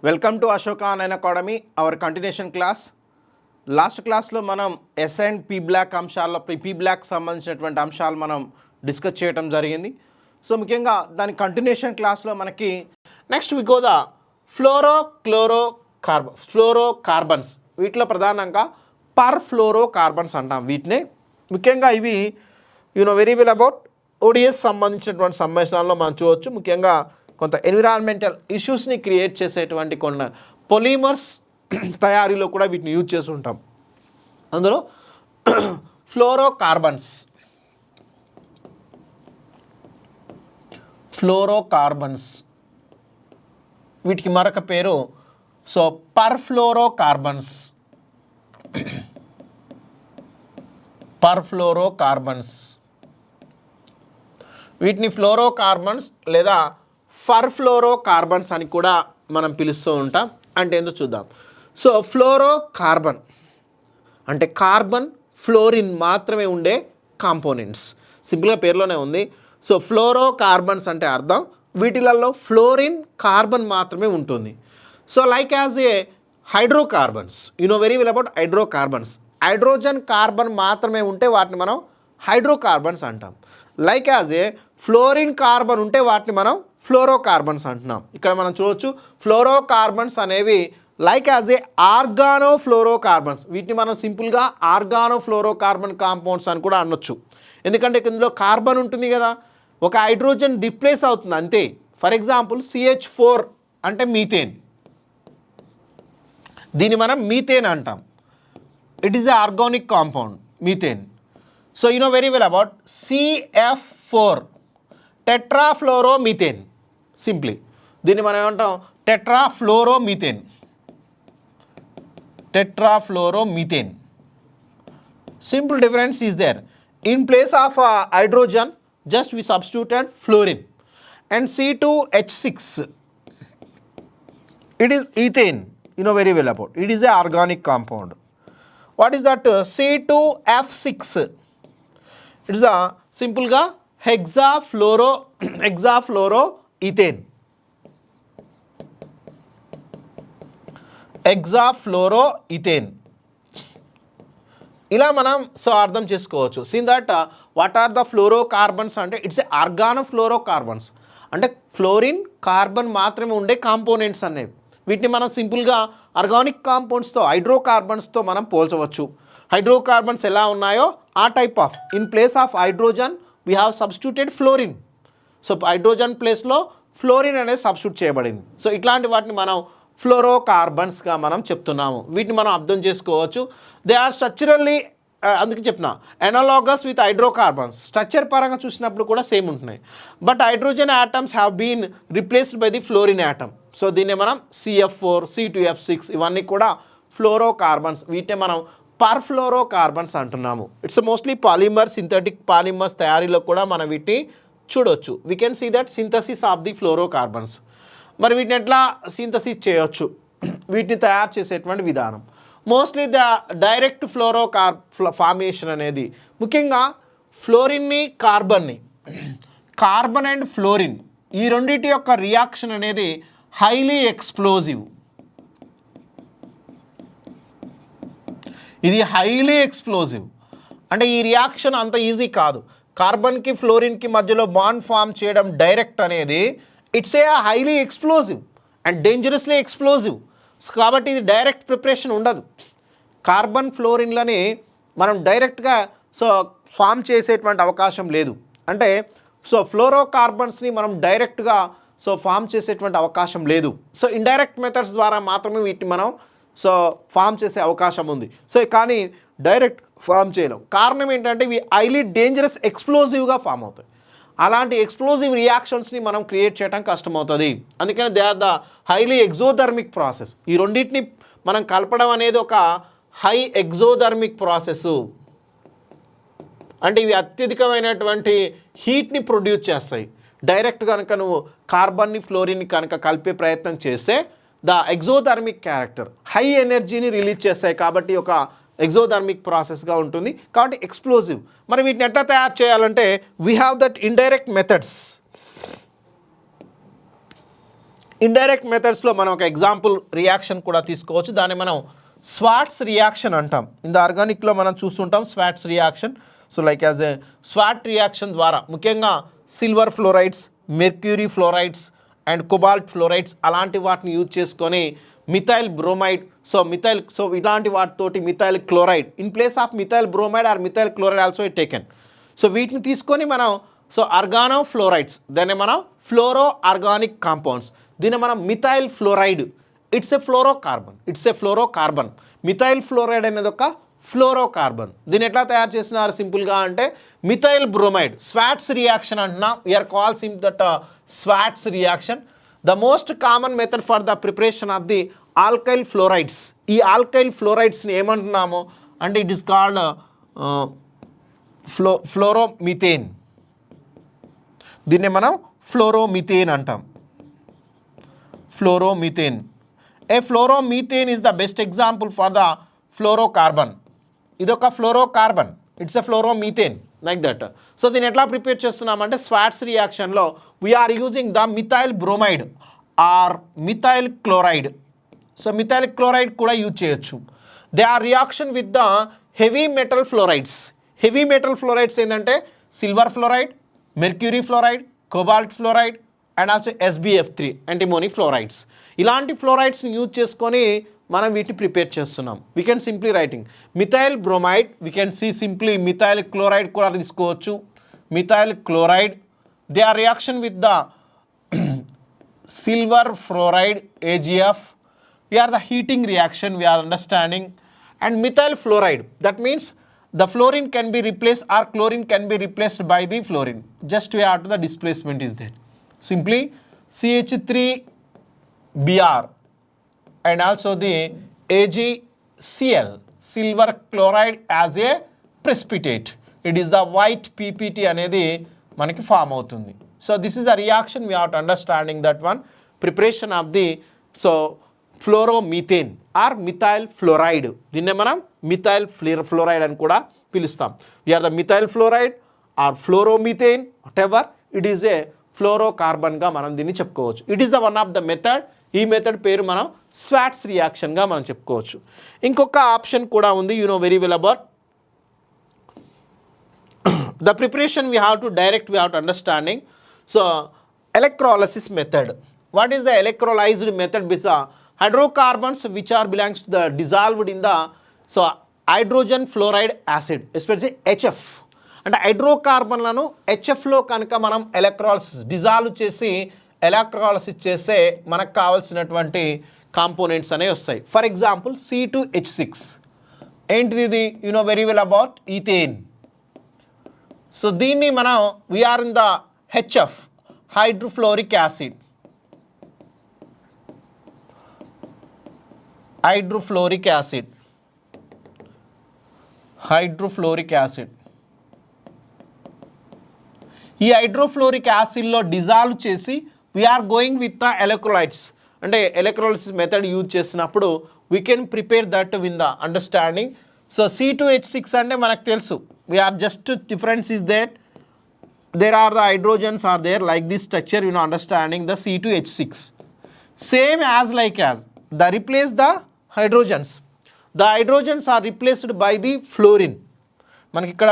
Welcome to Ashoka online academy our continuation class. Last క్లాస్లో మనం s and p block అంశాల్లో p block సంబంధించినటువంటి అంశాలు మనం డిస్కస్ చేయడం జరిగింది. సో ముఖ్యంగా దాని కంటిన్యూషన్ క్లాస్లో మనకి next we go the fluorocarbons. వీటిలో ప్రధానంగా పర్ఫ్లోరోకార్బన్స్ అంటాం వీటిని. ముఖ్యంగా ఇవి వెరీ వెల్ అబౌట్ ఓడిఎస్ సంబంధించినటువంటి సమ్మేళనాల్లో మనం చూడవచ్చు. ముఖ్యంగా కొంత ఎన్విరాన్మెంటల్ ఇష్యూస్ని క్రియేట్ చేసేటువంటి కొన్ని పొలిమర్స్ తయారీలో కూడా వీటిని యూజ్ చేసి ఉంటాం. అందులో ఫ్లోరోకార్బన్స్ వీటికి మరొక పేరు పర్ఫ్లోరోకార్బన్స్. వీటిని ఫ్లోరోకార్బన్స్ లేదా పర్ఫ్లోరోకార్బన్స్ అని కూడా మనం పిలుస్తూ ఉంటాం. అంటే ఏందో చూద్దాం. సో ఫ్లోరోకార్బన్ అంటే కార్బన్ ఫ్లోరిన్ మాత్రమే ఉండే కాంపోనెంట్స్. సింపుల్గా పేరులోనే ఉంది. సో ఫ్లోరోకార్బన్స్ అంటే అర్థం వీటిలలో ఫ్లోరిన్ కార్బన్ మాత్రమే ఉంటుంది. So like as A hydrocarbons very well about hydrocarbons. Hydrogen carbon మాత్రమే ఉంటే వాటిని మనం హైడ్రోకార్బన్స్ అంటాం. లైక్ యాజ్ ఏ ఫ్లోరిన్ కార్బన్ ఉంటే వాటిని మనం ఫ్లోరోకార్బన్స్ అంటున్నాం. ఇక్కడ మనం చూడవచ్చు ఫ్లోరోకార్బన్స్ అనేవి లైక్ యాజ్ ఏ ఆర్గానోఫ్లోరోకార్బన్స్. వీటిని మనం సింపుల్గా ఆర్గానోఫ్లోరోకార్బన్ కాంపౌండ్స్ అని కూడా అనొచ్చు. ఎందుకంటే ఇందులో కార్బన్ ఉంటుంది కదా, ఒక హైడ్రోజన్ డిప్లేస్ అవుతుంది అంతే. ఫర్ ఎగ్జాంపుల్ CH4 అంటే మీథేన్, దీన్ని మనం మీథేన్ అంటాం. It is a organic compound methane. So very well about CF4 tetrafluoromethane. Simply దీన్ని మనం ఏమంటాం tetrafluoromethane. Simple difference is there. In place of hydrogen just we substituted fluorine and C2H6 it is ethane. Very well about it is a organic compound. What is that? C2F6 it is a simple ga hexafluoroethane. ఇలా మనం అర్థం చేసుకోవచ్చు. Seen that what are the fluorocarbons అంటే it's a organofluorocarbons అంటే fluorine carbon మాత్రమే ఉండే components అనేవి. వీటిని మనం సింపుల్గా ఆర్గానిక్ కాంపౌండ్స్తో హైడ్రోకార్బన్స్తో మనం పోల్చవచ్చు. హైడ్రోకార్బన్స్ ఎలా ఉన్నాయో ఆ type of in place of hydrogen we have substituted fluorine. So hydrogen ప్లేస్లో ఫ్లోరిన్ అనేది సబ్స్టిట్యూట్ చేయబడింది. సో ఇట్లాంటి వాటిని మనం ఫ్లోరోకార్బన్స్గా మనం చెప్తున్నాము. వీటిని మనం అర్థం చేసుకోవచ్చు. దే ఆర్ స్ట్రక్చరల్లీ అందుకే చెప్తున్నా ఎనాలాగస్ విత్ హైడ్రోకార్బన్స్. స్ట్రక్చర్ పరంగా చూసినప్పుడు కూడా సేమ్ ఉంటున్నాయి. But hydrogen atoms have been replaced by the fluorine atom. So దీన్ని మనం CF4 C2F6 ఇవన్నీ కూడా ఫ్లోరోకార్బన్స్. వీటిని మనం పర్ఫ్లోరోకార్బన్స్ అంటున్నాము. It's mostly polymer synthetic polymers తయారీలో కూడా మనం వీటిని చూడవచ్చు. We can see that synthesis of the fluorocarbons. మరి వీటిని ఎట్లా సింథసిస్ చేయొచ్చు, వీటిని తయారు చేసేటువంటి విధానం. మోస్ట్లీ ద డైరెక్ట్ ఫార్మేషన్ అనేది ముఖ్యంగా ఫ్లోరిన్ని కార్బన్ అండ్ ఫ్లోరిన్ ఈ రెండింటి యొక్క రియాక్షన్ అనేది హైలీ ఎక్స్ప్లోజివ్. ఇది హైలీ ఎక్స్ప్లోజివ్ అంటే ఈ రియాక్షన్ అంత ఈజీ కాదు. కార్బన్కి ఫ్లోరిన్కి మధ్యలో బాండ్ ఫామ్ చేయడం డైరెక్ట్ అనేది it's a highly explosive and dangerously explosive. కాబట్టి ఇది డైరెక్ట్ ప్రిపరేషన్ ఉండదు. కార్బన్ ఫ్లోరిన్లని మనం డైరెక్ట్గా ఫామ్ చేసేటువంటి అవకాశం లేదు. అంటే ఫ్లోరోకార్బన్స్ని మనం డైరెక్ట్గా ఫామ్ చేసేటువంటి అవకాశం లేదు. ఇండైరెక్ట్ మెథడ్స్ ద్వారా మాత్రమే వీటిని మనం ఫామ్ చేసే అవకాశం ఉంది. కానీ డైరెక్ట్ ఫామ్ చేయలేం. కారణం ఏంటంటే ఇవి హైలీ డేంజరస్ ఎక్స్ప్లోజివ్గా ఫామ్ అవుతాయి. అలాంటి ఎక్స్ప్లోజివ్ రియాక్షన్స్ని మనం క్రియేట్ చేయడం కష్టమవుతుంది. అందుకని they are the highly exothermic process. ఈ రెండింటిని మనం కలపడం అనేది ఒక హై ఎగ్జోథర్మిక్ ప్రాసెస్. అంటే ఇవి అత్యధికమైనటువంటి హీట్ని ప్రొడ్యూస్ చేస్తాయి. డైరెక్ట్ కనుక నువ్వు కార్బన్ని ఫ్లోరిన్ని కనుక కలిపే ప్రయత్నం చేస్తే ద ఎగ్జోథర్మిక్ క్యారెక్టర్ హై ఎనర్జీని రిలీజ్ చేస్తాయి. కాబట్టి ఒక ఎగ్జోథర్మిక్ ప్రాసెస్గా ఉంటుంది. కాబట్టి ఎక్స్ప్లోజివ్. మరి వీటిని ఎట్లా తయారు చేయాలంటే we have that indirect methods. Indirect మెథడ్స్లో మనం ఒక ఎగ్జాంపుల్ రియాక్షన్ కూడా తీసుకోవచ్చు. దాన్ని మనం స్వాట్స్ రియాక్షన్ అంటాం. ఇన్ ద ఆర్గానిక్లో మనం చూస్తుంటాం Swarts reaction. So like as a Swart reaction ద్వారా ముఖ్యంగా silver fluorides, mercury fluorides and cobalt fluorides అలాంటి వాటిని యూజ్ చేసుకొని మిథైల్ బ్రోమైడ్, సో ఇలాంటి వాటితోటి methyl chloride in place of methyl bromide or methyl chloride also taken. So వీటిని తీసుకొని మనం ఆర్గానో ఫ్లోరైడ్స్, దాన్ని మనం ఫ్లోరో ఆర్గానిక్ కాంపౌండ్స్, దీన్ని మనం methyl fluoride, it's a fluorocarbon. Methyl fluoride అనేది ఒక ఫ్లోరోకార్బన్. దీన్ని ఎట్లా తయారు చేసినారు సింపుల్గా అంటే మిథైల్ బ్రోమైడ్ స్వాట్స్ రియాక్షన్ అంటున్నాం. We are calls in that Swarts reaction. The most common method for the preparation of the alkyl fluorides. ఈ ఆల్కైల్ ఫ్లోరైడ్స్ని ఏమంటున్నాము అంటే ఇట్ ఈస్ కాల్డ్ ఫ్లోరోమిథేన్. దీన్ని మనం ఫ్లోరోమిథేన్ అంటాం. Fluoromethane. A fluoromethane is the best example for the fluorocarbon. ఇదొక fluorocarbon, it's a ఫ్లోరోమిథేన్ like that. So దీన్ని ఎట్లా ప్రిపేర్ చేస్తున్నామంటే స్వాట్స్ రియాక్షన్లో we are using the methyl bromide or methyl chloride. So methyl chloride కూడా use చేయొచ్చు. They are reaction with the heavy metal fluorides. Heavy metal fluorides ఏంటంటే silver fluoride, mercury fluoride, cobalt fluoride and also SbF3 antimony fluorides. ఇలాంటి ఫ్లోరైడ్స్ని use చేసుకొని మనం వీటిని prepare చేస్తున్నాం. We can simply writing methyl bromide, we can see simply methyl chloride కూడా తీసుకోవచ్చు. Methyl chloride, they are reaction with the silver fluoride AgF. we are the heating reaction we are understanding. And methyl fluoride, that means the fluorine can be replaced or chlorine can be replaced by the fluorine. Just we have to the displacement is there. Simply CH3Br and also the AgCl, silver chloride as a precipitate. It is the white PPT అనేది మనకి form అవుతుంది. So this is the reaction we have to understanding that one. Preparation of the fluoromethane or methyl fluoride. దీన్నే మనం methyl fluoride అని కూడా పిలుస్తాం. We are the methyl fluoride or fluoromethane whatever it is a ఫ్లోరోకార్బన్గా మనం దీన్ని చెప్పుకోవచ్చు. It is the one of the method. ఈ మెథడ్ పేరు మనం స్వాట్స్ రియాక్షన్గా మనం చెప్పుకోవచ్చు. ఇంకొక ఆప్షన్ కూడా ఉంది, you know very well about the preparation we have to direct we have to understanding. So electrolysis method. What is the electrolyzed method with the hydrocarbons which are belongs to the dissolved in the hydrogen fluoride acid, especially HF. అంటే హైడ్రోకార్బన్లను హెచ్ఎఫ్లో కనుక మనం dissolve చేసి electrolysis చేస్తే మనకు కావాల్సినటువంటి components అనేవి వస్తాయి. For example C2H6 ఏంటిది ఇది, you know very well about ethane. So దీన్ని మనం we're in the HF, hydrofluoric acid. Hydrofluoric acid ఈ హైడ్రోఫ్లోరిక్ యాసిడ్లో డిజాల్వ్ చేసి we're going with the electrolytes. అంటే ఎలక్ట్రోలైసిస్ మెథడ్ యూజ్ చేసినప్పుడు we can prepare that win the understanding. So C2H6 అంటే మనకు తెలుసు, we're just difference is that there are the hydrogens are there like this structure, you know, understanding the C2H6 same as like as the replace the hydrogens are replaced by the fluorine. మనకి ఇక్కడ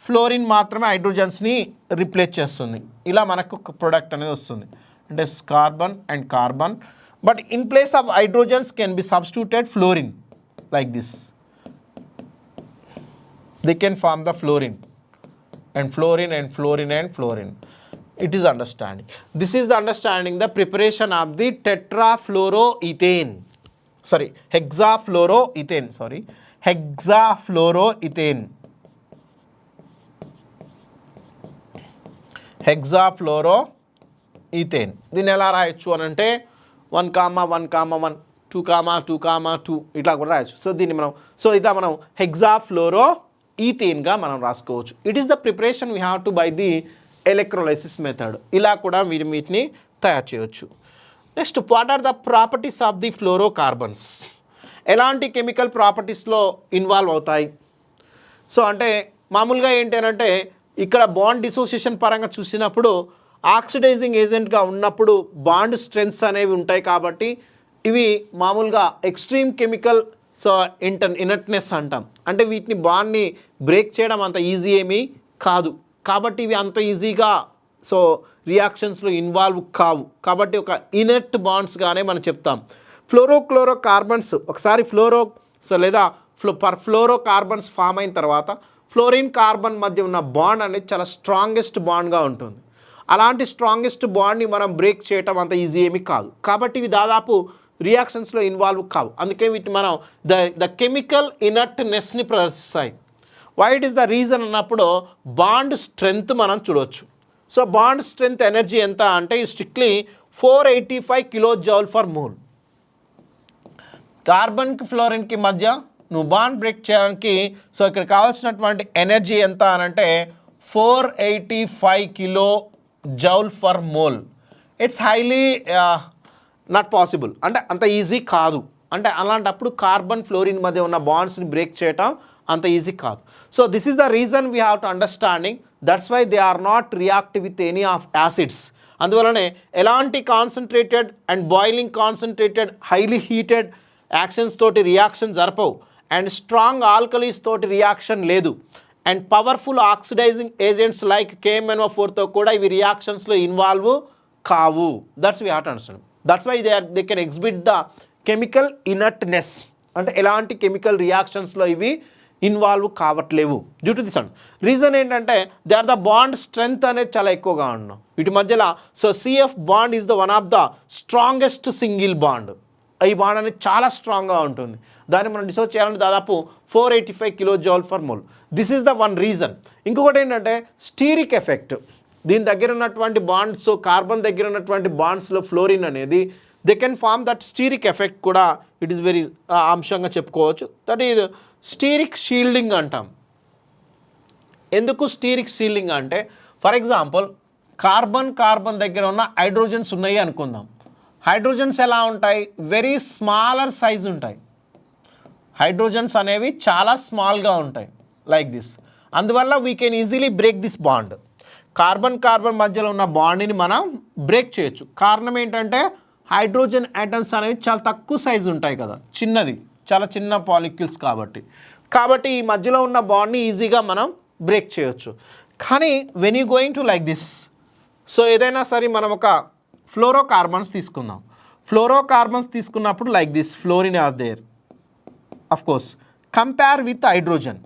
fluorine మాత్రమే హైడ్రోజన్స్ని replace చేస్తుంది. ఇలా మనకు ఒక product అనేది వస్తుంది అంటే carbon and carbon. But in place of hydrogens can be substituted fluorine like this. They can form the fluorine and fluorine and fluorine and fluorine. It is understanding. This is the understanding the preparation of the hexafluoroethane. దీన్ని ఎలా రాయొచ్చు అని అంటే 1,1,1 2,2,2 ఇట్లా కూడా రాయొచ్చు. So దీన్ని మనం ఇట్లా మనం హెగ్జాఫ్లోరోఈథేన్గా మనం రాసుకోవచ్చు. It is the preparation we have to by the electrolysis method. ఇలా కూడా మీరు వీటిని తయారు చేయవచ్చు. Next, what are the properties of the fluorocarbons? ఎలాంటి కెమికల్ ప్రాపర్టీస్లో ఇన్వాల్వ్ అవుతాయి? సో అంటే మామూలుగా ఏంటి అంటే ఇక్కడ బాండ్ డిసోసియేషన్ పరంగా చూసినప్పుడు ఆక్సిడైజింగ్ ఏజెంట్గా ఉన్నప్పుడు బాండ్ స్ట్రెంగ్త్స్ అనేవి ఉంటాయి కాబట్టి ఇవి మామూలుగా ఎక్స్ట్రీమ్ కెమికల్ సో ఇనర్ట్నెస్ అంటాం. అంటే వీటిని బాండ్ని బ్రేక్ చేయడం అంత ఈజీ ఏమీ కాదు. కాబట్టి ఇవి అంత ఈజీగా సో రియాక్షన్స్లో ఇన్వాల్వ్ కావు. కాబట్టి ఒక ఇనర్ట్ బాండ్స్గానే మనం చెప్తాం. ఫ్లోరో కార్బన్స్ ఒకసారి లేదా ఫ్లోరో కార్బన్స్ ఫామ్ అయిన తర్వాత ఫ్లోరిన్ కార్బన్ మధ్య ఉన్న బాండ్ అనేది చాలా స్ట్రాంగెస్ట్ బాండ్గా ఉంటుంది. అలాంటి స్ట్రాంగెస్ట్ బాండ్ని మనం బ్రేక్ చేయటం అంత ఈజీ ఏమీ కాదు. కాబట్టి ఇవి దాదాపు రియాక్షన్స్లో ఇన్వాల్వ్ కావు. అందుకే వీటిని మనం ద కెమికల్ ఇనర్ట్నెస్ని ప్రదర్శిస్తాయి. Why it is the reason అన్నప్పుడు బాండ్ స్ట్రెంగ్త్ మనం చూడవచ్చు. సో బాండ్ స్ట్రెంగ్త్ ఎనర్జీ ఎంత అంటే స్ట్రిక్ట్లీ 485 kJ/mol. కార్బన్కి ఫ్లోరిన్కి మధ్య నువ్వు బాండ్ బ్రేక్ చేయడానికి సో ఇక్కడ కావాల్సినటువంటి ఎనర్జీ ఎంత అనంటే 485 kJ/mol. It's highly not possible, అంటే అంత ఈజీ కాదు. అంటే అలాంటప్పుడు కార్బన్ ఫ్లోరిన్ మధ్య ఉన్న బాండ్స్ని బ్రేక్ చేయటం అంత ఈజీ కాదు. So this is the reason we have to understanding. That's why they are not react with any of acids. అందువలనే ఎలాంటి concentrated and boiling concentrated highly heated actions తోటి రియాక్షన్ జరపవు. And strong alkalis తోటి reaction లేదు. And powerful oxidizing agents like KMnO4తో కూడా ఇవి రియాక్షన్స్లో ఇన్వాల్వ్ కావు. That's we have to understand. That's why they can exhibit the chemical inertness. అంటే ఎలాంటి కెమికల్ రియాక్షన్స్లో ఇవి ఇన్వాల్వ్ కావట్లేవు డ్యూ టు దిస్. రీజన్ ఏంటంటే they are the bond strength అనేది చాలా ఎక్కువగా ఉన్నాం వీటి మధ్యలో. So CF bond is the one of the strongest single bond. ఈ బాండ్ అనేది చాలా స్ట్రాంగ్గా ఉంటుంది. దాన్ని మనం డిసోస్ చేయాలంటే దాదాపు 485 kJ/mol. This is the one reason. ఇంకొకటి ఏంటంటే స్టీరిక్ ఎఫెక్ట్. దీని దగ్గర ఉన్నటువంటి బాండ్స్, కార్బన్ దగ్గర ఉన్నటువంటి బాండ్స్లో ఫ్లోరిన్ అనేది they can form that steric effect కూడా ఇట్ ఈస్ వెరీ అంశంగా చెప్పుకోవచ్చు. దట్ ఈజ్ స్టీరిక్ షీల్డింగ్ అంటాం. ఎందుకు స్టీరిక్ షీల్డింగ్ అంటే ఫర్ ఎగ్జాంపుల్ కార్బన్ దగ్గర ఉన్న హైడ్రోజన్స్ ఉన్నాయి అనుకుందాం. హైడ్రోజన్స్ ఎలా ఉంటాయి? వెరీ స్మాలర్ సైజ్ ఉంటాయి. హైడ్రోజన్స్ అనేవి చాలా స్మాల్గా ఉంటాయి లైక్ దిస్. అందువల్ల we can easily break this bond. Carbon మధ్యలో ఉన్న బాండ్ని మనం బ్రేక్ చేయొచ్చు. కారణం ఏంటంటే హైడ్రోజన్ యాటమ్స్ అనేవి చాలా తక్కువ సైజు ఉంటాయి కదా, చిన్నది, చాలా చిన్న పాలిక్యూల్స్ కాబట్టి ఈ మధ్యలో ఉన్న బాండ్ని ఈజీగా మనం బ్రేక్ చేయొచ్చు. కానీ when you going to like this, so ఏదైనా సరే మనం ఒక ఫ్లోరోకార్బన్స్ తీసుకుందాం. ఫ్లోరోకార్బన్స్ తీసుకున్నప్పుడు like this fluorine are there. Of course compare with hydrogen.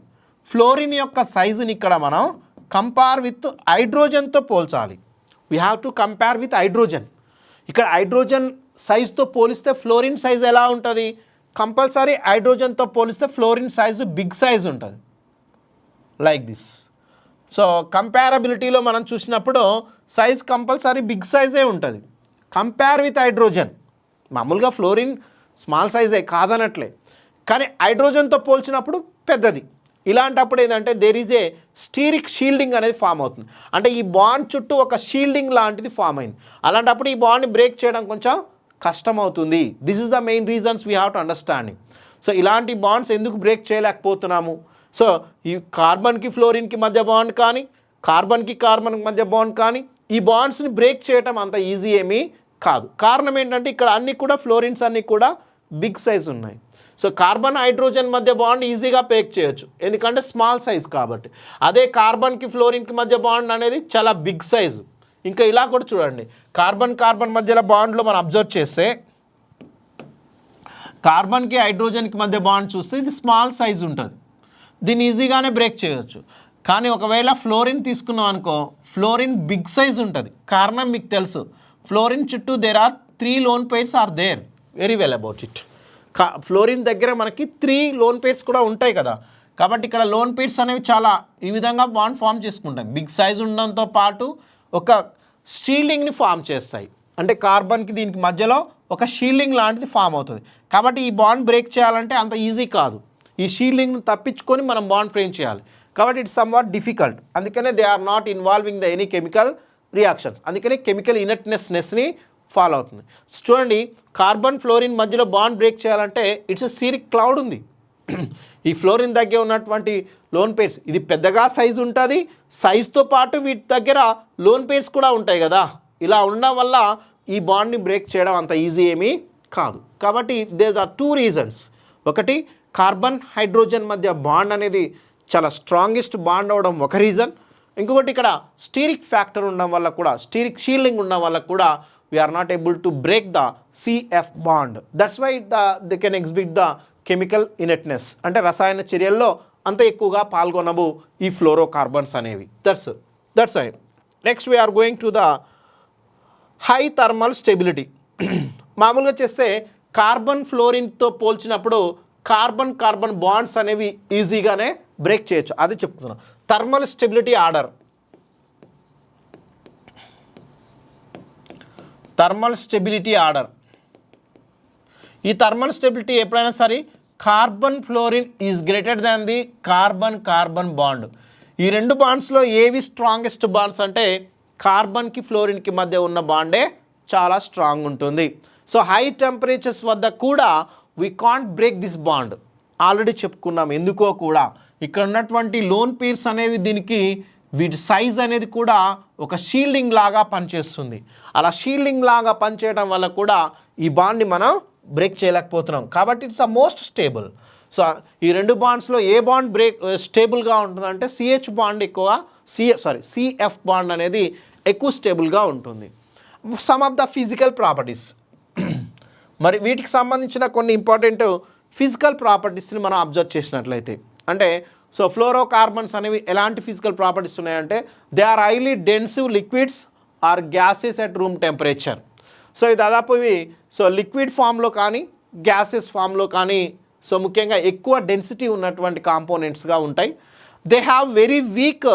Fluorine యొక్క సైజుని ఇక్కడ మనం కంపేర్ విత్ హైడ్రోజన్తో పోల్చాలి. We have to compare with hydrogen. ఇక్కడ హైడ్రోజన్ సైజుతో పోలిస్తే ఫ్లోరిన్ సైజ్ ఎలా ఉంటుంది? కంపల్సరీ హైడ్రోజన్తో పోలిస్తే ఫ్లోరిన్ సైజు బిగ్ సైజ్ ఉంటుంది లైక్ దిస్. సో కంపారబిలిటీలో మనం చూసినప్పుడు సైజ్ కంపల్సరీ బిగ్ సైజే ఉంటుంది కంపేర్ విత్ హైడ్రోజన్. మామూలుగా ఫ్లోరిన్ స్మాల్ సైజే కాదనట్లే, కానీ హైడ్రోజన్తో పోల్చినప్పుడు పెద్దది. ఇలాంటప్పుడు ఏంటంటే there is a steric shielding అనేది ఫామ్ అవుతుంది. అంటే ఈ బాండ్ చుట్టూ ఒక షీల్డింగ్ లాంటిది ఫామ్ అయింది. అలాంటప్పుడు ఈ బాండ్ని బ్రేక్ చేయడం కొంచెం కష్టం అవుతుంది. This is the main reasons we have to understanding. So ఇలాంటి బాండ్స్ ఎందుకు బ్రేక్ చేయలేకపోతున్నాము? సో ఈ కార్బన్కి ఫ్లోరిన్కి మధ్య బాండ్ కానీ, కార్బన్కి మధ్య బాండ్ కానీ, ఈ బాండ్స్ని బ్రేక్ చేయడం అంత ఈజీ ఏమీ కాదు. కారణం ఏంటంటే ఇక్కడ అన్నీ కూడా ఫ్లోరిన్స్ అన్నీ కూడా బిగ్ సైజ్ ఉన్నాయి. సో కార్బన్ హైడ్రోజన్ మధ్య బాండ్ ఈజీగా బ్రేక్ చేయొచ్చు ఎందుకంటే స్మాల్ సైజ్ కాబట్టి. అదే కార్బన్కి ఫ్లోరిన్కి మధ్య బాండ్ అనేది చాలా బిగ్ సైజు. ఇంకా ఇలా కూడా చూడండి, కార్బన్ మధ్యలో బాండ్లో మనం అబ్జర్వ్ చేస్తే కార్బన్కి హైడ్రోజన్కి మధ్య బాండ్ చూస్తే ఇది స్మాల్ సైజ్ ఉంటుంది, దీన్ని ఈజీగానే బ్రేక్ చేయొచ్చు. కానీ ఒకవేళ ఫ్లోరిన్ తీసుకున్నాం అనుకో, ఫ్లోరిన్ బిగ్ సైజ్ ఉంటుంది. కారణం మీకు తెలుసు, ఫ్లోరిన్ చుట్టూ there are 3 lone pairs are there. Very well about it. Fluorine దగ్గర మనకి 3 లోన్ పెయిర్స్ కూడా ఉంటాయి కదా, కాబట్టి ఇక్కడ లోన్ పెయిర్స్ అనేవి చాలా ఈ విధంగా బాండ్ ఫామ్ చేసుకుంటాయి. బిగ్ సైజ్ ఉండడంతో పాటు ఒక షీల్డింగ్ని ఫామ్ చేస్తాయి. అంటే కార్బన్కి దీనికి మధ్యలో ఒక షీల్డింగ్ లాంటిది ఫామ్ అవుతుంది. కాబట్టి ఈ బాండ్ బ్రేక్ చేయాలంటే అంత ఈజీ కాదు. ఈ షీల్డింగ్ని తప్పించుకొని మనం బాండ్ ఫ్రేమ్ చేయాలి. కాబట్టి ఇట్స్ సమ్వాట్ డిఫికల్ట్. అందుకనే they are not involving the any chemical reactions. అందుకనే కెమికల్ ఇనర్ట్నెస్ని ఫాలో అవుతుంది. చూడండి, కార్బన్ ఫ్లోరిన్ మధ్యలో బాండ్ బ్రేక్ చేయాలంటే ఇట్స్ ఎ స్టీరిక్ క్లౌడ్ ఉంది. ఈ ఫ్లోరిన్ దగ్గర ఉన్నటువంటి లోన్ పేర్స్ ఇది పెద్దగా సైజు ఉంటుంది, సైజుతో పాటు వీటి దగ్గర లోన్ పేర్స్ కూడా ఉంటాయి కదా. ఇలా ఉండడం వల్ల ఈ బాండ్ని బ్రేక్ చేయడం అంత ఈజీ ఏమీ కాదు. కాబట్టి దేర్ ఆర్ 2 రీజన్స్. ఒకటి, కార్బన్ హైడ్రోజన్ మధ్య బాండ్ అనేది చాలా స్ట్రాంగెస్ట్ బాండ్ అవ్వడం ఒక రీజన్. ఇంకొకటి ఇక్కడ స్టీరిక్ ఫ్యాక్టర్ ఉండడం వల్ల కూడా, స్టీరిక్ షీల్డింగ్ ఉండడం వల్ల కూడా we are not able to break the CF bond. That's why they can exhibit the chemical inertness. అంటే రసాయన చర్యల్లో అంత ఎక్కువగా పాల్గొనవు ఈ ఫ్లోరోకార్బన్స్ అనేవి. That's why. Next we are going to the high thermal stability. మామూలుగా చేస్తే కార్బన్ ఫ్లోరిన్తో పోల్చినప్పుడు కార్బన్ కార్బన్ బాండ్స్ అనేవి ఈజీగానే బ్రేక్ చేయొచ్చు, అది చెప్తున్నాను. Thermal stability order, thermal stability order. ఈ థర్మల్ స్టెబిలిటీ ఎప్పుడైనా సరే carbon fluorine is greater than the carbon carbon bond. ఈ రెండు బాండ్స్లో ఏవి స్ట్రాంగెస్ట్ బాండ్స్ అంటే కార్బన్కి ఫ్లోరిన్కి మధ్య ఉన్న బాండే చాలా స్ట్రాంగ్ ఉంటుంది. సో హై టెంపరేచర్స్ వద్ద కూడా we can't break this bond. Already చెప్పుకున్నాం ఎందుకో కూడా. ఇక్కడ ఉన్నటువంటి లోన్ పీర్స్ అనేవి దీనికి వీటి సైజ్ అనేది కూడా ఒక షీల్డింగ్ లాగా పనిచేస్తుంది. అలా షీల్డింగ్ లాగా పనిచేయడం వల్ల కూడా ఈ బాండ్ని మనం బ్రేక్ చేయలేకపోతున్నాం. కాబట్టి it's the most stable. So ఈ రెండు బాండ్స్లో ఏ బాండ్ బ్రేక్ స్టేబుల్గా ఉంటుందంటే సిహెచ్ బాండ్ ఎక్కువ, సిఎఫ్ బాండ్ అనేది ఎక్కువ స్టేబుల్గా ఉంటుంది. Some of the physical properties, మరి వీటికి సంబంధించిన కొన్ని ఇంపార్టెంట్ ఫిజికల్ ప్రాపర్టీస్ని మనం అబ్జర్వ్ చేసినట్లయితే, అంటే సో ఫ్లోరోకార్బన్స్ అనేవి ఎలాంటి ఫిజికల్ ప్రాపర్టీస్ ఉన్నాయంటే they are highly densive liquids or gases at room temperature. So ఇది దాదాపు ఇవి సో లిక్విడ్ ఫామ్లో కానీ గ్యాసెస్ ఫామ్లో కానీ సో ముఖ్యంగా ఎక్కువ డెన్సిటీ ఉన్నటువంటి కాంపోనెంట్స్గా ఉంటాయి. They have very weak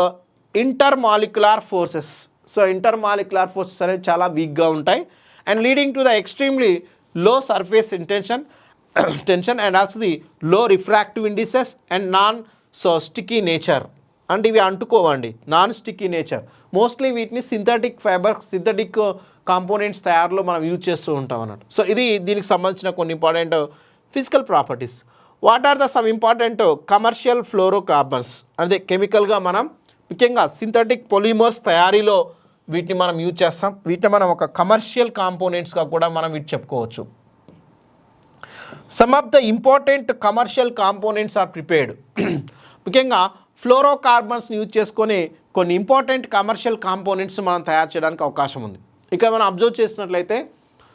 intermolecular forces. So intermolecular forces అనేవి చాలా వీక్గా ఉంటాయి and leading to the extremely low surface tension and also the low refractive indices and non sticky nature. అంటే ఇవి అంటుకోవండి, నాన్ స్టిక్కీ నేచర్. మోస్ట్లీ వీటిని synthetic components తయారులో మనం యూజ్ చేస్తూ ఉంటాం అన్నట్టు. సో ఇది దీనికి సంబంధించిన కొన్ని important physical properties. What are the some important commercial fluorocarbons? అంటే కెమికల్గా మనం ముఖ్యంగా సింథటిక్ పొలిమర్స్ తయారీలో వీటిని మనం యూజ్ చేస్తాం. వీటిని మనం ఒక కమర్షియల్ కాంపోనెంట్స్గా కూడా మనం వీటి చెప్పుకోవచ్చు. Some of the important commercial components are prepared. ముఖ్యంగా ఫ్లోరోకార్బన్స్ని యూజ్ చేసుకొని కొన్ని ఇంపార్టెంట్ కమర్షియల్ కాంపోనెంట్స్ మనం తయారు చేయడానికి అవకాశం ఉంది. ఇక్కడ మనం అబ్జర్వ్ చేసినట్లయితే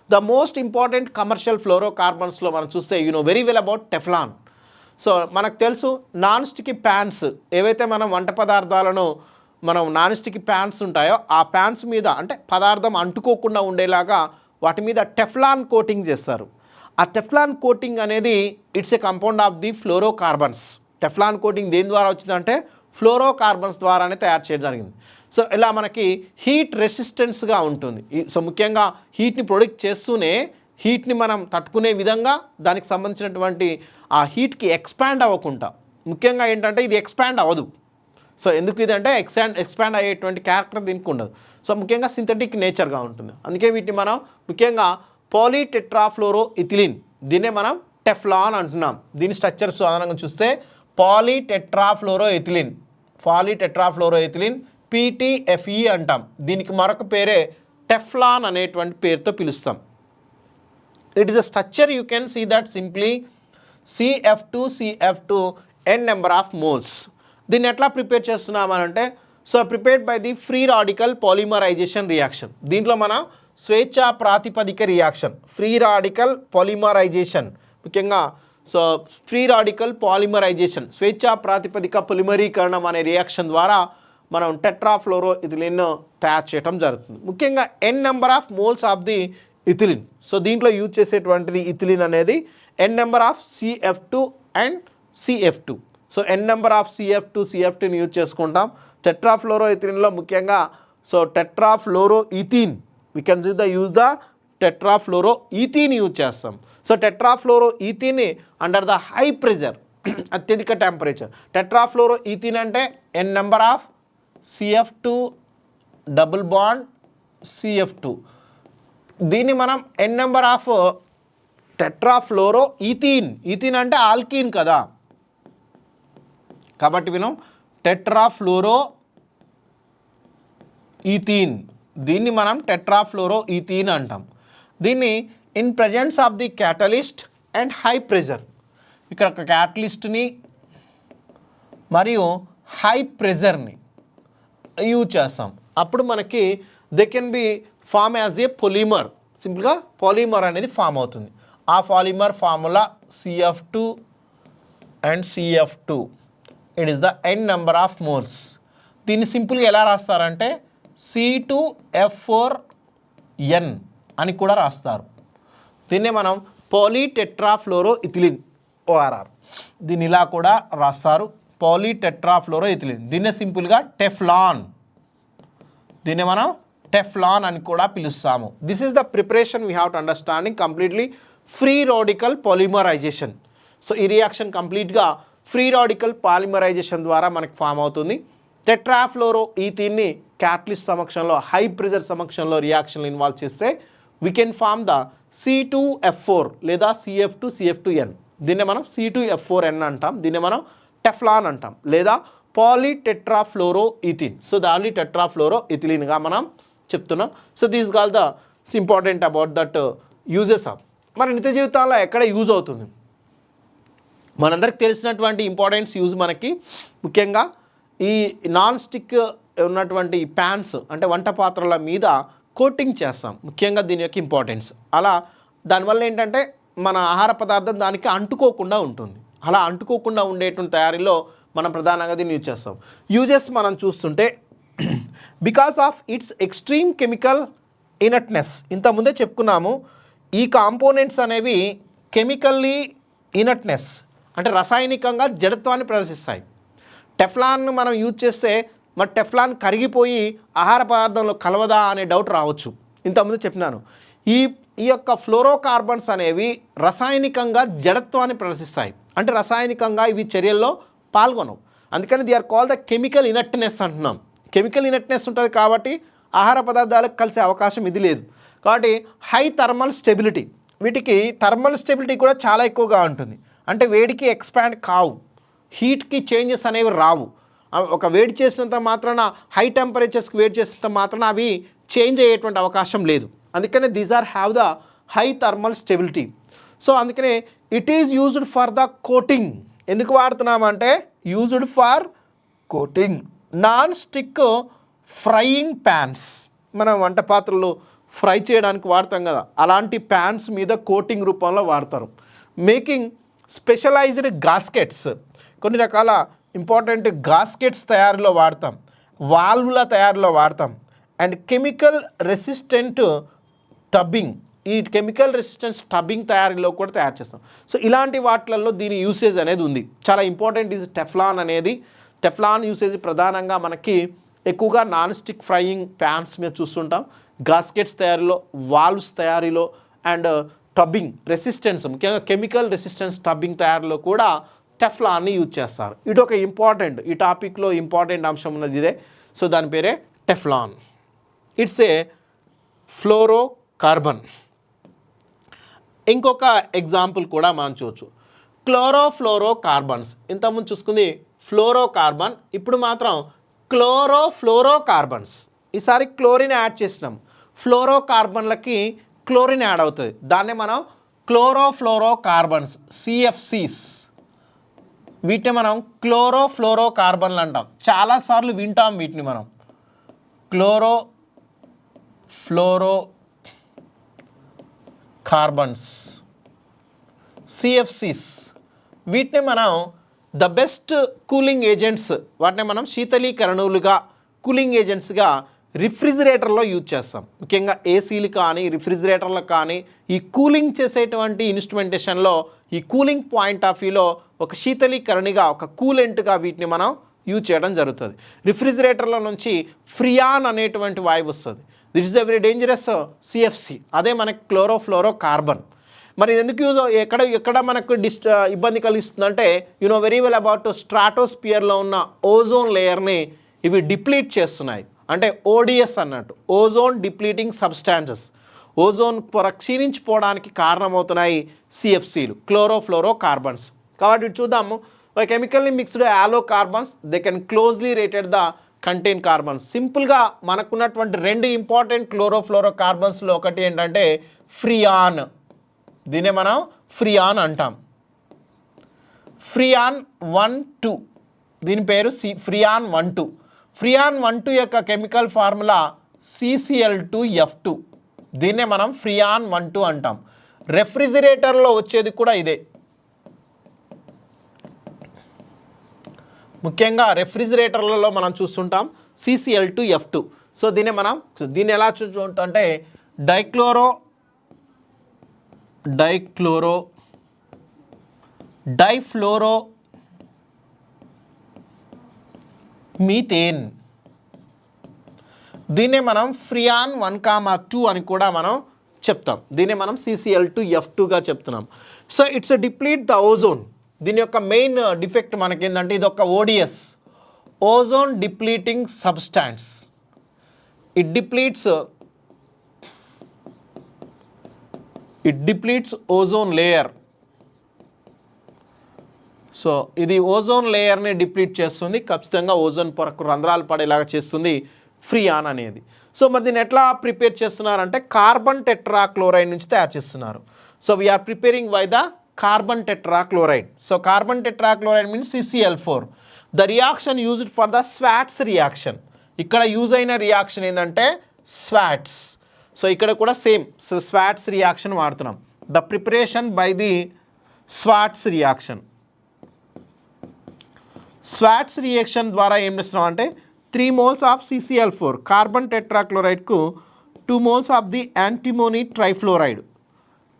ద మోస్ట్ ఇంపార్టెంట్ కమర్షియల్ ఫ్లోరోకార్బన్స్లో మనం చూస్తే you know very well about Teflon. So మనకు తెలుసు నాన్ స్టిక్కీ ప్యాన్స్ ఏవైతే మనం వంట పదార్థాలను నాన్ స్టిక్కీ ప్యాన్స్ ఉంటాయో ఆ ప్యాన్స్ మీద అంటే పదార్థం అంటుకోకుండా ఉండేలాగా వాటి మీద టెఫ్లాన్ కోటింగ్ చేస్తారు. ఆ టెఫ్లాన్ కోటింగ్ అనేది it's a compound of the fluorocarbons. Teflon coating దేని ద్వారా వచ్చిందంటే ఫ్లోరోకార్బన్స్ ద్వారానే తయారు చేయడం జరిగింది. సో ఇలా మనకి హీట్ రెసిస్టెన్స్గా ఉంటుంది. సో ముఖ్యంగా హీట్ని ప్రొడ్యూస్ చేస్తూనే హీట్ని మనం తట్టుకునే విధంగా దానికి సంబంధించినటువంటి ఆ హీట్కి ఎక్స్పాండ్ అవ్వకుండా, ముఖ్యంగా ఏంటంటే ఇది ఎక్స్పాండ్ అవ్వదు. సో ఎందుకు ఇదంటే ఎక్స్పాండ్ అయ్యేటువంటి క్యారెక్టర్ దీనికి ఉండదు. సో ముఖ్యంగా సింథటిక్ నేచర్గా ఉంటుంది. అందుకే వీటిని మనం ముఖ్యంగా పాలీటెట్రాఫ్లోరో ఇథిలిన్, దీన్నే మనం టెఫ్లాన్ అంటున్నాం. దీని స్ట్రక్చర్ సాధారణంగా చూస్తే పాలీటెట్రాఫ్లోరో ఎథిలిన్ PTFE అంటాం. దీనికి మరొక పేరే టెఫ్లాన్ అనేటువంటి పేరుతో పిలుస్తాం. It is a structure you can see that simply CF2 n number of moles. దీన్ని ఎట్లా ప్రిపేర్ చేస్తున్నామనంటే so prepared by the free radical polymerization reaction. దీంట్లో మనం స్వేచ్ఛా ప్రాతిపదిక రియాక్షన్, ఫ్రీ రాడికల్ పాలిమరైజేషన్, ముఖ్యంగా సో ఫ్రీ రాడికల్ పాలిమరైజేషన్ స్వేచ్ఛా ప్రాతిపదిక పొలిమరీకరణం అనే రియాక్షన్ ద్వారా మనం టెట్రాఫ్లోరో ఇథిలిన్ తయారు చేయడం జరుగుతుంది. ముఖ్యంగా n number of moles of the ethylene. So దీంట్లో యూజ్ చేసేటువంటిది ఇథిలిన్ అనేది n number of CF2 and CF2. సో n నెంబర్ ఆఫ్ CF2ని యూజ్ చేసుకుంటాం. టెట్రాఫ్లోరో ఇథిలిన్లో ముఖ్యంగా so tetrafluoroethene we can use the tetrafluoroethene use చేస్తాం. సో టెట్రాఫ్లోరో ఈథీన్ని అండర్ ద హై ప్రెజర్ అత్యధిక టెంపరేచర్. టెట్రాఫ్లోరో ఈథీన్ అంటే n number of CF2 double bond CF2. దీన్ని మనం n number of tetrafluoroethene అంటే ఆల్కీన్ కదా. కాబట్టి వినం టెట్రాఫ్లోరో ఈథీన్, దీన్ని మనం టెట్రాఫ్లోరో ఈథీన్ అంటాం. దీన్ని in presence of the catalyst and high pressure, ఇక్కడ ఒక క్యాటలిస్ట్ని మరియు హై ప్రెషర్ని యూజ్ చేస్తాం. అప్పుడు మనకి they can be form as a polymer, సింపుల్గా పాలిమర్ అనేది ఫామ్ అవుతుంది. ఆ polymer formula CF2 and CF2, it is the n number of moles. దీన్ని సింపుల్గా ఎలా రాస్తారంటే C2F4N అని కూడా రాస్తారు. దీన్నే మనం పాలీటెట్రాఫ్లోరో ఇథిలిన్ ORR, దీన్ని ఇలా కూడా రాస్తారు, పాలీటెట్రాఫ్లోరో ఇథిలిన్. దీన్నే సింపుల్గా టెఫ్లాన్, దీన్ని మనం టెఫ్లాన్ అని కూడా పిలుస్తాము. This is the preparation we have to understanding completely free radical polymerisation. So ఈ రియాక్షన్ కంప్లీట్గా ఫ్రీ రాడికల్ పాలిమరైజేషన్ ద్వారా మనకి ఫామ్ అవుతుంది. టెట్రాఫ్లోరో ఈథీన్ని క్యాటలిస్ట్ సమక్షంలో హై ప్రెషర్ సమక్షంలో రియాక్షన్లు ఇన్వాల్వ్ చేస్తే we can form the C2F4 లేదా CF2CF2N. దీన్ని మనం C2F4N అంటాం, దీన్ని మనం టెఫ్లాన్ అంటాం లేదా పాలీటెట్రాఫ్లోరో ఈథిన్. సో దాన్ని టెట్రాఫ్లోరో ఇథిలిన్గా మనం చెప్తున్నాం. So these call the important about that uses of. మరి నిత్య జీవితాల్లో ఎక్కడ యూజ్ అవుతుంది? మనందరికి తెలిసినటువంటి ఇంపార్టెన్స్ యూజ్ మనకి ముఖ్యంగా ఈ నాన్ స్టిక్ ఉన్నటువంటి ప్యాన్స్ అంటే వంట పాత్రల మీద కోటింగ్ చేస్తాం, ముఖ్యంగా దీని యొక్క ఇంపార్టెన్స్. అలా దానివల్ల ఏంటంటే మన ఆహార పదార్థం దానికి అంటుకోకుండా ఉంటుంది. అలా అంటుకోకుండా ఉండేటువంటి తయారీలో మనం ప్రధానంగా దీన్ని యూజ్ చేస్తాం. యూజెస్ మనం చూస్తుంటే because of its extreme chemical inertness, ఇంతకుముందే చెప్పుకున్నాము ఈ కాంపోనెంట్స్ అనేవి కెమికల్లీ ఇనట్నెస్ అంటే రసాయనికంగా జడత్వాన్ని ప్రదర్శిస్తాయి. టెఫ్లాన్ మనం యూజ్ చేస్తే మరి టెఫ్లాన్ కరిగిపోయి ఆహార పదార్థంలో కలవదా అనే డౌట్ రావచ్చు. ఇంతకుముందు చెప్పినాను ఈ యొక్క ఫ్లోరోకార్బన్స్ అనేవి రసాయనికంగా జడత్వాన్ని ప్రదర్శిస్తాయి, అంటే రసాయనికంగా ఇవి చర్యల్లో పాల్గొనవు. అందుకని they are call the chemical inertness అంటున్నాం. కెమికల్ ఇనట్నెస్ ఉంటుంది కాబట్టి ఆహార పదార్థాలకు కలిసే అవకాశం ఇది లేదు. కాబట్టి హై థర్మల్ స్టెబిలిటీ, వీటికి థర్మల్ స్టెబిలిటీ కూడా చాలా ఎక్కువగా ఉంటుంది. అంటే వేడికి ఎక్స్పాండ్ కావు, హీట్కి చేంజెస్ అనేవి రావు. ఒక వేడి చేసినంత మాత్రాన హై టెంపరేచర్స్కి వేడి చేసినంత మాత్రాన అవి చేంజ్ అయ్యేటువంటి అవకాశం లేదు. అందుకనే these are have the high thermal stability. So అందుకనే it is used for the coating. ఎందుకు వాడుతున్నామంటే used for coating. Non stick frying pans, మనం వంట పాత్రలు ఫ్రై చేయడానికి వాడతాం కదా, అలాంటి ప్యాన్స్ మీద కోటింగ్ రూపంలో వాడతారు. మేకింగ్ స్పెషలైజ్డ్ గాస్కెట్స్, కొన్ని రకాల ఇంపార్టెంట్ గాస్కెట్స్ తయారీలో వాడతాం, వాల్వ్ల తయారీలో వాడతాం. అండ్ కెమికల్ రెసిస్టెంట్ టబ్బింగ్, ఈ కెమికల్ రెసిస్టెన్స్ టబ్బింగ్ తయారీలో కూడా తయారు చేస్తాం. సో ఇలాంటి వాటిలలో దీని యూసేజ్ అనేది ఉంది. చాలా ఇంపార్టెంట్ ఈజ్ టెఫ్లాన్ అనేది. టెఫ్లాన్ యూసేజ్ ప్రధానంగా మనకి ఎక్కువగా నాన్ స్టిక్ ఫ్రైయింగ్ ప్యాన్స్ మీద చూస్తుంటాం, గాస్కెట్స్ తయారీలో, వాల్వ్స్ తయారీలో అండ్ టబ్బింగ్ రెసిస్టెన్స్, ముఖ్యంగా కెమికల్ రెసిస్టెన్స్ టబ్బింగ్ తయారీలో కూడా టెఫ్లాన్ని యూజ్ చేస్తారు. ఇటు ఒక ఇంపార్టెంట్, ఈ టాపిక్లో ఇంపార్టెంట్ అంశం ఉన్నది ఇదే. సో దాని పేరే టెఫ్లాన్. It's a ఫ్లోరో carbon. ఇంకొక ఎగ్జాంపుల్ కూడా మనం చూడవచ్చు, క్లోరోఫ్లోరో కార్బన్స్. ఇంతకుముందు చూసుకుంది ఫ్లోరో కార్బన్, ఇప్పుడు మాత్రం క్లోరోఫ్లోరో కార్బన్స్. ఈసారి క్లోరిన్ యాడ్ చేసినాం, ఫ్లోరో కార్బన్లకి క్లోరిన్ యాడ్ అవుతుంది, దాన్నే మనం క్లోరోఫ్లోరో కార్బన్స్ CFCs. వీటిని మనం క్లోరోఫ్లోరో కార్బన్లు అంటాం. చాలాసార్లు వింటాం వీటిని మనం క్లోరోఫ్లోరో కార్బన్స్ CFCs. వీటిని మనం ద బెస్ట్ కూలింగ్ ఏజెంట్స్, వాటిని మనం శీతలీకరణులుగా కూలింగ్ ఏజెంట్స్గా రిఫ్రిజిరేటర్లో యూజ్ చేస్తాం. ముఖ్యంగా ఏసీలు కానీ రిఫ్రిజిరేటర్లు కానీ ఈ కూలింగ్ చేసేటువంటి ఇన్స్ట్రుమెంటేషన్లో ఈ కూలింగ్ పాయింట్ ఆఫ్ వ్యూలో ఒక శీతలీకరణిగా, ఒక కూలెంట్గా వీటిని మనం యూజ్ చేయడం జరుగుతుంది. రిఫ్రిజిరేటర్ల నుంచి ఫ్రియాన్ అనేటువంటి వాయువు వస్తుంది. This is a very dangerous CFC. అదే మనకి క్లోరోఫ్లోరో కార్బన్. మరి ఎందుకు యూజ్, ఎక్కడ మనకు ఇబ్బంది కలిగిస్తుందంటే you know very well about స్ట్రాటోస్పియర్లో ఉన్న ఓజోన్ లేయర్ని ఇవి డిప్లీట్ చేస్తున్నాయి. అంటే ODS అన్నట్టు, ఓజోన్ డిప్లీటింగ్ సబ్స్టాన్సెస్, ఓజోన్ పొర క్షీణించిపోవడానికి కారణమవుతున్నాయి CFCలు, క్లోరోఫ్లోరో కార్బన్స్. కాబట్టి చూద్దాము by chemically mixed hollow carbons they can closely rated the contain carbons. సింపుల్గా మనకున్నటువంటి రెండు ఇంపార్టెంట్ క్లోరోఫ్లోరో కార్బన్స్లో ఒకటి ఏంటంటే ఫ్రియాన్. దీన్నే మనం ఫ్రియాన్ అంటాం. ఫ్రియాన్ 1,2 దీని పేరు ఫ్రియాన్ 1,2. ఫ్రియాన్ 1,2 యొక్క కెమికల్ ఫార్ములా CCl2F2. దీన్నే మనం ఫ్రియాన్ 1,2 అంటాం. రెఫ్రిజిరేటర్లో వచ్చేది కూడా ఇదే. ముఖ్యంగా రెఫ్రిజిరేటర్లలో మనం చూస్తుంటాం CCl2F2. సో దీన్ని ఎలా చూస్తుంటాం అంటే డైఫ్లోరో మీథేన్. దీన్నే మనం ఫ్రియాన్ 1,2 అని కూడా మనం చెప్తాం. దీన్నే మనం CCl2F2గా చెప్తున్నాం. So it's deplete the ozone. దీని యొక్క మెయిన్ డిఫెక్ట్ మనకేంటంటే ఇది ఒక ODS, ozone depleting substance. It depletes ozone layer. So ఇది ఓజోన్ లేయర్ని డిప్లీట్ చేస్తుంది, ఖచ్చితంగా ఓజోన్ పొరకు రంధ్రాలు పడేలాగా చేస్తుంది ఫ్రియాన్ అనేది. సో మరి దీన్ని ఎట్లా ప్రిపేర్ చేస్తున్నారంటే కార్బన్ టెట్రాక్లోరైడ్ నుంచి తయారు చేస్తున్నారు. So we're preparing by the carbon tetrachloride. So carbon tetrachloride means CCl4. The reaction used for the Schwarz reaction. ఇక్కడ యూజ్ అయిన రియాక్షన్ ఏంటంటే స్వాట్స్. సో ఇక్కడ కూడా సేమ్ స్వాట్స్ రియాక్షన్ వాడుతున్నాం. The preparation by the Swarts reaction. Swarts reaction ద్వారా ఏం చేస్తున్నాం అంటే 3 moles ఆఫ్ CCl4 కార్బన్ టెట్రాక్లోరైడ్కు 2 moles of the antimony trifluoride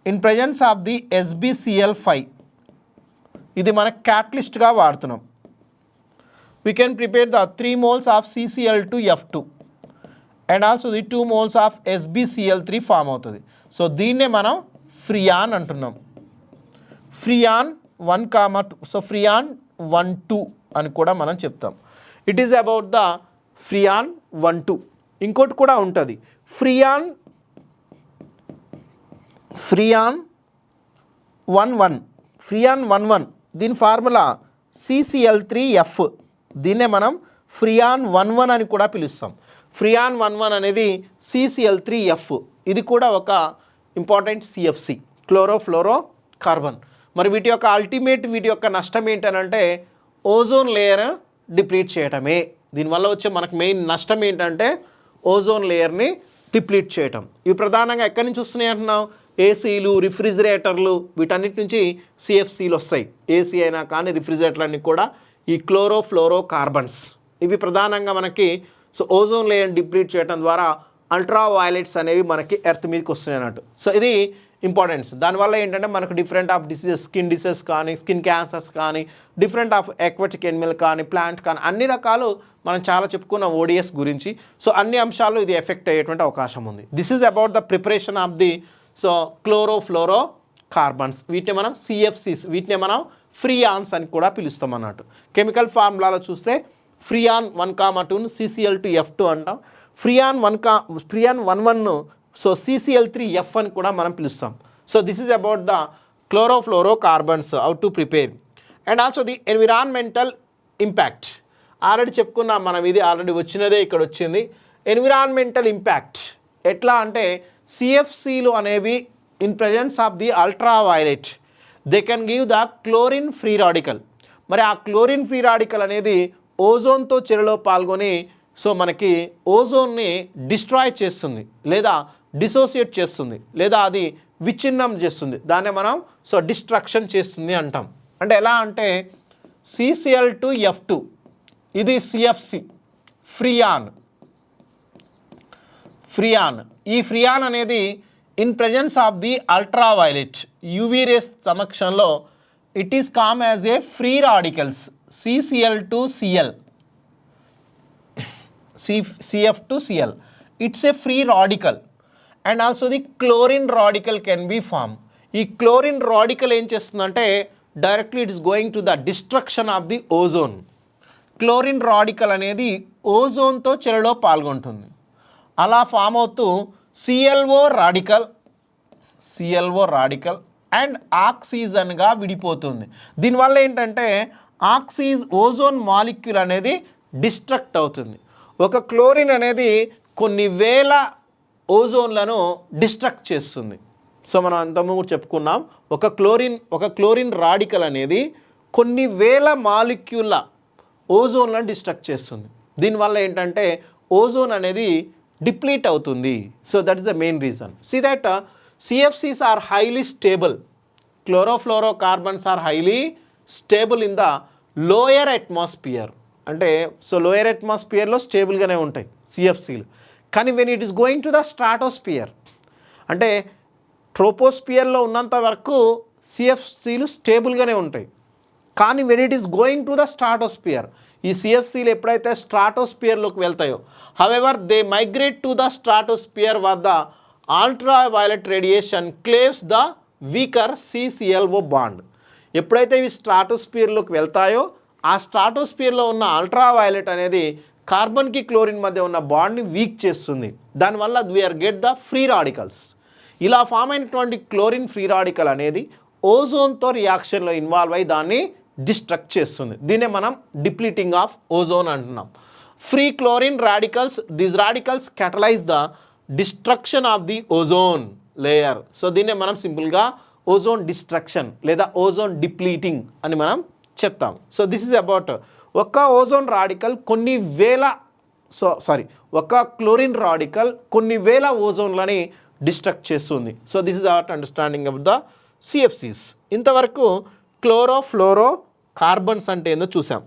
in presence of the SbCl5. ఇది మన క్యాటలిస్ట్గా వాడుతున్నాం. We can prepare the 3 moles of CCl2F2 and also the 2 moles of SbCl3 form అవుతుంది. సో దీన్నే మనం ఫ్రియాన్ అంటున్నాం. ఫ్రియాన్ 1,2. సో ఫ్రియాన్ 1,2 అని కూడా మనం చెప్తాం. It is about the Freon 1,2. ఇంకోటి కూడా ఉంటుంది ఫ్రియాన్ 1,1. ఫ్రియాన్ 1,1 దీని ఫార్ములా CCl3F. దీన్నే మనం ఫ్రియాన్ 1,1 అని కూడా పిలుస్తాం. ఫ్రియాన్ 1,1 అనేది CCl3F. ఇది కూడా ఒక ఇంపార్టెంట్ CFC, క్లోరోఫ్లోరో కార్బన్. మరి వీటి యొక్క నష్టం ఏంటనంటే ఓజోన్ లేయర్ డిప్లీట్ చేయటమే. దీనివల్ల వచ్చే మనకు మెయిన్ నష్టం ఏంటంటే ఓజోన్ లేయర్ని డిప్లీట్ చేయటం. ఇవి ప్రధానంగా ఎక్కడి నుంచి వస్తున్నాయి అంటున్నాం? ఏసీలు, రిఫ్రిజిరేటర్లు, వీటన్నిటి నుంచి CFCలు వస్తాయి. ఏసీ అయినా కానీ రిఫ్రిజిరేటర్లన్నీ కూడా ఈ క్లోరోఫ్లోరో కార్బన్స్. ఇవి ప్రధానంగా మనకి సో ఓజోన్ లేయర్ని డిప్లీట్ చేయడం ద్వారా అల్ట్రా వైలెట్స్ అనేవి మనకి ఎర్త్ మీదకి వస్తున్నాయి అన్నట్టు. సో ఇది ఇంపార్టెన్స్. దానివల్ల ఏంటంటే మనకు different of diseases, skin diseases కానీ, స్కిన్ క్యాన్సర్స్ కానీ, డిఫరెంట్ ఆఫ్ ఎక్వాటిక్ ఎనిమల్ కానీ, ప్లాంట్ కానీ, అన్ని రకాలు మనం చాలా చెప్పుకున్నాం ODS గురించి. సో అన్ని అంశాలు ఇది ఎఫెక్ట్ అయ్యేటువంటి అవకాశం ఉంది. This is about the preparation of the so chlorofluoro carbons. వీటిని మనం CFCs, వీటిని మనం ఫ్రియాన్స్ అని కూడా పిలుస్తాం అన్నట్టు. కెమికల్ ఫార్ములాలో చూస్తే ఫ్రియాన్ 1,2 CCl2F2 అంటాం. ఫ్రియాన్ 1,1 సో CCl3F అని కూడా మనం పిలుస్తాం. So this is about the chlorofluoro carbons, how to prepare. And also the environmental impact. Already చెప్పుకున్నాం మనం, ఇది ఆల్రెడీ వచ్చినదే, ఇక్కడ వచ్చింది. ఎన్విరాన్మెంటల్ ఇంపాక్ట్ ఎట్లా అంటే CFCలు అనేవి in presence of the ultra violet they can give the chlorine free radical. మరి ఆ క్లోరిన్ ఫ్రీ రాడికల్ అనేది ఓజోన్తో చర్యలో పాల్గొని సో మనకి ఓజోన్ని డిస్ట్రాయ్ చేస్తుంది, లేదా డిసోసియేట్ చేస్తుంది, లేదా అది విచ్ఛిన్నం చేస్తుంది. దాన్ని మనం సో డిస్ట్రక్షన్ చేస్తుంది అంటాం. అంటే ఎలా అంటే CCl2F2 ఇది CFC ఫ్రియాన్. ఈ ఫ్రియాన్ అనేది in presence of the ultraviolet UV rays సమక్షంలో it is come as a free radicals CCl2Cl, CF2Cl. It's a free radical. And also the chlorine radical can be form. ఈ chlorine radical ఏం చేస్తుందంటే directly it is going to the destruction of the ozone. Chlorine radical అనేది ఓజోన్తో చర్యలో పాల్గొంటుంది. అలా form అవుతూ CLO radical and ఆక్సిజన్గా విడిపోతుంది. దీనివల్ల ఏంటంటే ఓజోన్ మాలిక్యూల్ అనేది డిస్ట్రక్ట్ అవుతుంది. ఒక క్లోరిన్ అనేది కొన్ని వేల ఓజోన్లను డిస్ట్రక్ట్ చేస్తుంది. సో మనం అంతకుముందు చెప్పుకున్నాం, ఒక క్లోరిన్ రాడికల్ అనేది కొన్ని వేల మాలిక్యూల్ల ఓజోన్లను డిస్ట్రక్ట్ చేస్తుంది. దీనివల్ల ఏంటంటే ఓజోన్ అనేది డిప్లీట్ అవుతుంది. So that is the main reason. See that CFCs are highly stable. Chlorofluorocarbons are highly stable in the lower atmosphere. అంటే సో లోయర్ అట్మాస్ఫియర్లో స్టేబుల్గానే ఉంటాయి CFCలు. కానీ when it is going to the stratosphere, అంటే ట్రోపోస్ఫియర్లో ఉన్నంత వరకు CFCలు స్టేబుల్గానే ఉంటాయి. కానీ when it is going to the stratosphere, ఈ CFCలు ఎప్పుడైతే స్ట్రాటోస్ఫియర్లోకి వెళ్తాయో, however they migrate to the stratosphere వద్ద ultraviolet radiation cleaves the weaker CClO bond. ఎప్పుడైతే ఇవి స్ట్రాటోస్ఫియర్లోకి వెళ్తాయో ఆ స్ట్రాటోస్ఫియర్లో ఉన్న అల్ట్రావైలెట్ అనేది కార్బన్కి క్లోరిన్ మధ్య ఉన్న బాండ్ని వీక్ చేస్తుంది. దానివల్ల we're get the free radicals. ఇలా ఫామ్ అయినటువంటి క్లోరిన్ ఫ్రీ రాడికల్ అనేది ఓజోన్తో రియాక్షన్లో ఇన్వాల్వ్ అయ్యి దాన్ని డిస్ట్రక్ట్ చేస్తుంది. దీన్నే మనం డిప్లీటింగ్ ఆఫ్ ఓజోన్ అంటున్నాం. Free chlorine radicals, these radicals catalyze the destruction of the ozone layer. So దీన్నే మనం సింపుల్గా ఓజోన్ డిస్ట్రక్షన్ లేదా ఓజోన్ డిప్లీటింగ్ అని మనం చెప్తాం. సో దిస్ ఈజ్ అబౌట్ ఒక ఓజోన్ రాడికల్ ఒక క్లోరిన్ రాడికల్ కొన్ని వేల ఓజోన్లని డిస్ట్రక్ట్ చేస్తుంది. So this is our understanding about the CFCs. ఇంతవరకు క్లోరోఫ్లోరో కార్బన్స్ అంటే ఏందో చూసాం.